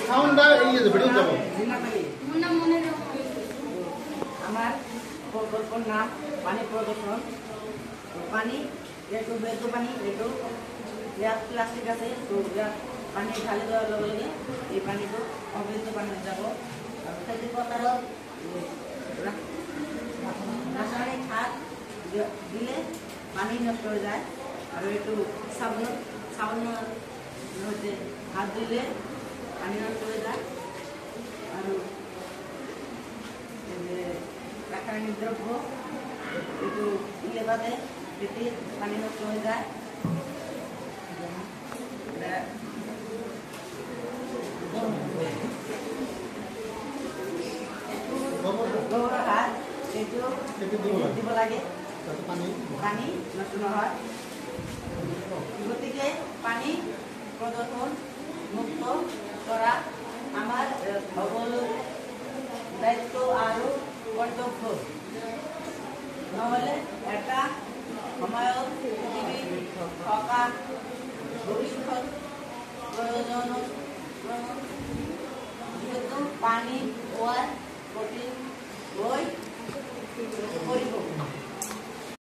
সাউন্ডটা এই যে ভিডিও যাব আমার প্রকল্পের নাম পানি প্রদূষণ পানি একটু বেদু পানি একটু প্লাস্টিক আছে তো পানি ঢালি দেওয়ার লগে লগে এই পানিটো অবৈধ পানি যাব খেতি পথাৰত রাসায়নিক সার দিলে পানি নষ্ট হয়ে যায় আর একটু সাবানের মধ্যে হাত দিলে পানি নষ্ট হয়ে যায় আর রাসায়নিক দ্রব্য একটু দিলে বাদে এতে পানি নষ্ট হয়ে যায় গোবর হাত দিব লাগে পানি নষ্ট নহয় গতিকে পানি প্রদূষণ মুক্ত করা আমার সকলের দায়িত্ব আর কর্তব্য নহলে একটা সময়ত পৃথিবী থকা ভবিষ্যৎ প্রয়োজন যেহেতু পানি পোৱাৰ কঠিন হৈ পৰিব